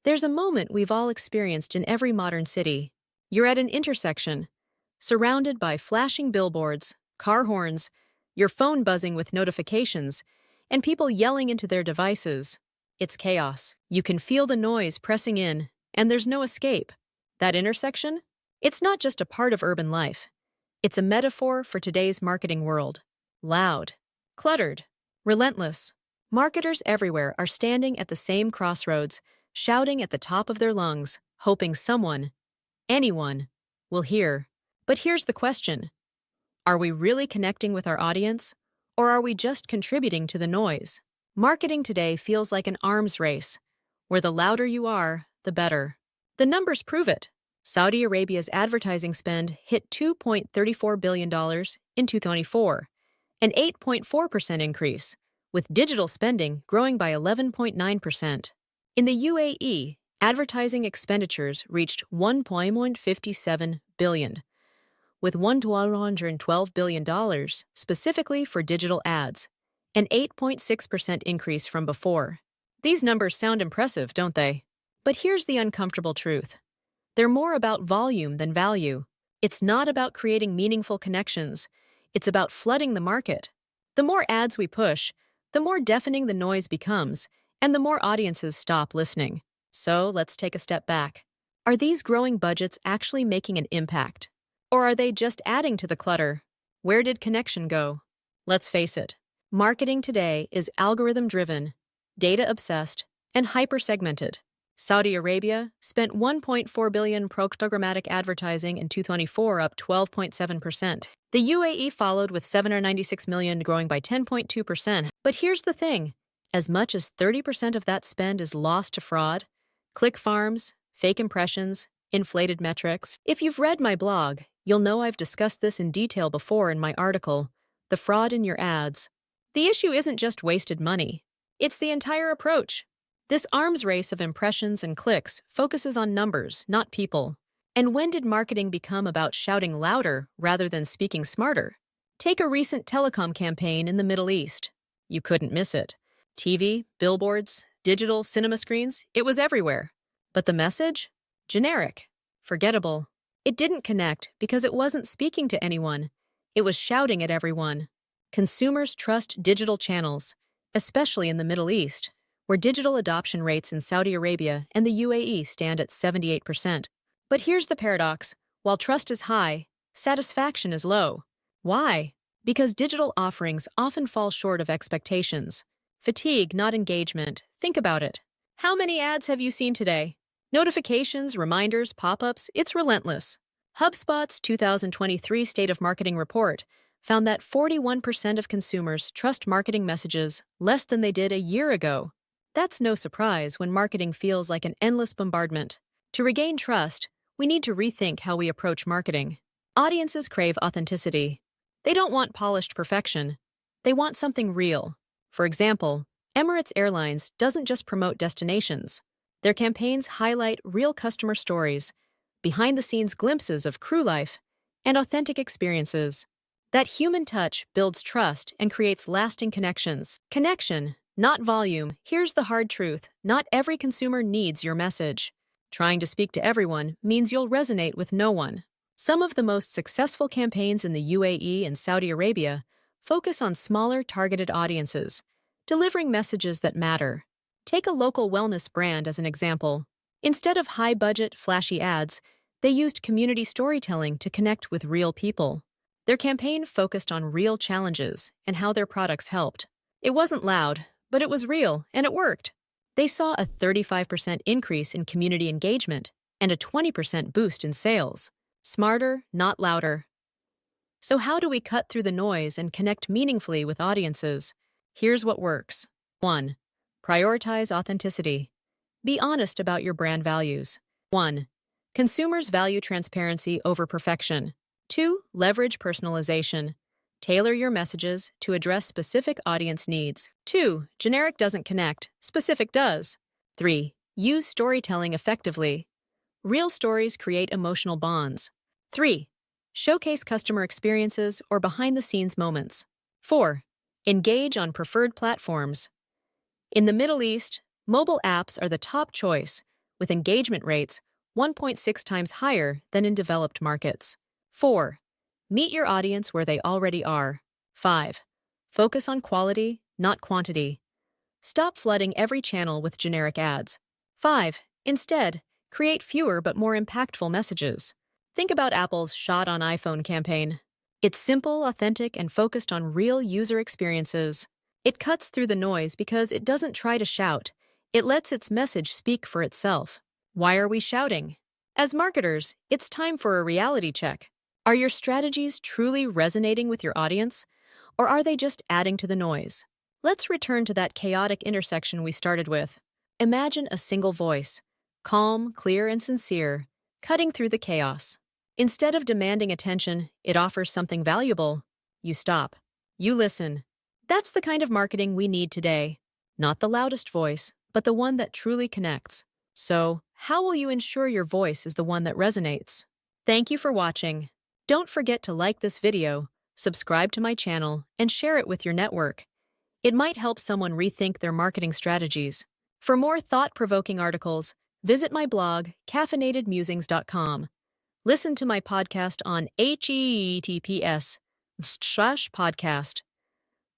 There's a moment we've all experienced in every modern city. You're at an intersection, surrounded by flashing billboards, car horns, your phone buzzing with notifications, and people yelling into their devices. It's chaos. You can feel the noise pressing in, and there's no escape. That intersection? It's not just a part of urban life. It's a metaphor for today's marketing world. Loud, cluttered, relentless. Marketers everywhere are standing at the same crossroads, shouting at the top of their lungs, hoping someone, anyone, will hear. But here's the question. Are we really connecting with our audience? Or are we just contributing to the noise? Marketing today feels like an arms race, where the louder you are, the better. The numbers prove it. Saudi Arabia's advertising spend hit $2.34 billion in 2024, an 8.4% increase, with digital spending growing by 11.9%. In the UAE, advertising expenditures reached $1.57 billion, with $112 billion specifically for digital ads, an 8.6% increase from before. These numbers sound impressive, don't they? But here's the uncomfortable truth. They're more about volume than value. It's not about creating meaningful connections. It's about flooding the market. The more ads we push, the more deafening the noise becomes, and the more audiences stop listening. So let's take a step back. Are these growing budgets actually making an impact? Or are they just adding to the clutter? Where did connection go? Let's face it. Marketing today is algorithm-driven, data-obsessed, and hyper-segmented. Saudi Arabia spent $1.4 billion programmatic advertising in 2024, up 12.7%. The UAE followed with $796 million, growing by 10.2%. But here's the thing. As much as 30% of that spend is lost to fraud, click farms, fake impressions, inflated metrics. If you've read my blog, you'll know I've discussed this in detail before in my article, The Fraud in Your Ads. The issue isn't just wasted money. It's the entire approach. This arms race of impressions and clicks focuses on numbers, not people. And when did marketing become about shouting louder rather than speaking smarter? Take a recent telecom campaign in the Middle East. You couldn't miss it. TV, billboards, digital cinema screens, it was everywhere. But the message? Generic. Forgettable. It didn't connect because it wasn't speaking to anyone. It was shouting at everyone. Consumers trust digital channels, especially in the Middle East, where digital adoption rates in Saudi Arabia and the UAE stand at 78%. But here's the paradox. While trust is high, satisfaction is low. Why? Because digital offerings often fall short of expectations. Fatigue, not engagement. Think about it. How many ads have you seen today? Notifications, reminders, pop-ups, it's relentless. HubSpot's 2023 State of Marketing report found that 41% of consumers trust marketing messages less than they did a year ago. That's no surprise when marketing feels like an endless bombardment. To regain trust, we need to rethink how we approach marketing. Audiences crave authenticity. They don't want polished perfection. They want something real. For example, Emirates Airlines doesn't just promote destinations. Their campaigns highlight real customer stories, behind-the-scenes glimpses of crew life, and authentic experiences. That human touch builds trust and creates lasting connections. Connection, not volume. Here's the hard truth. Not every consumer needs your message. Trying to speak to everyone means you'll resonate with no one. Some of the most successful campaigns in the UAE and Saudi Arabia focus on smaller, targeted audiences, delivering messages that matter. Take a local wellness brand as an example. Instead of high-budget, flashy ads, they used community storytelling to connect with real people. Their campaign focused on real challenges and how their products helped. It wasn't loud, but it was real, and it worked. They saw a 35% increase in community engagement and a 20% boost in sales. Smarter, not louder. So how do we cut through the noise and connect meaningfully with audiences? Here's what works. 1. Prioritize authenticity. Be honest about your brand values. 1. Consumers value transparency over perfection. 2. Leverage personalization. Tailor your messages to address specific audience needs. 2. Generic doesn't connect, specific does. 3. Use storytelling effectively. Real stories create emotional bonds. 3. Showcase customer experiences or behind-the-scenes moments. 4. Engage on preferred platforms. In the Middle East, mobile apps are the top choice, with engagement rates 1.6 times higher than in developed markets. 4. Meet your audience where they already are. 5. Focus on quality, not quantity. Stop flooding every channel with generic ads. 5. Instead, create fewer but more impactful messages. Think about Apple's Shot on iPhone campaign. It's simple, authentic, and focused on real user experiences. It cuts through the noise because it doesn't try to shout. It lets its message speak for itself. Why are we shouting? As marketers, it's time for a reality check. Are your strategies truly resonating with your audience, or are they just adding to the noise? Let's return to that chaotic intersection we started with. Imagine a single voice, calm, clear, and sincere, cutting through the chaos. Instead of demanding attention, it offers something valuable. You stop. You listen. That's the kind of marketing we need today. Not the loudest voice, but the one that truly connects. So, how will you ensure your voice is the one that resonates? Thank you for watching. Don't forget to like this video, subscribe to my channel, and share it with your network. It might help someone rethink their marketing strategies. For more thought-provoking articles, visit my blog, caffeinatedmusings.com. Listen to my podcast on https://podcast.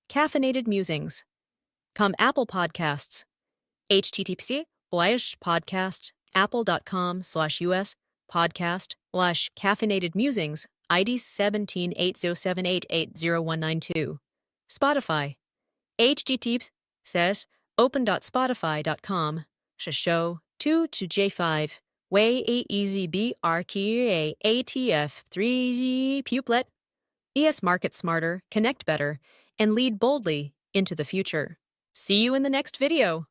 Caffeinated Musings. Come Apple Podcasts. https://podcast apple.com/us podcast/caffeinated musings ID 178078809192. Spotify. https://open.spotify.com show 2 to J5 way a easy brka atf 3z puplet market smarter, connect better, and lead boldly into the future. See you in the next video.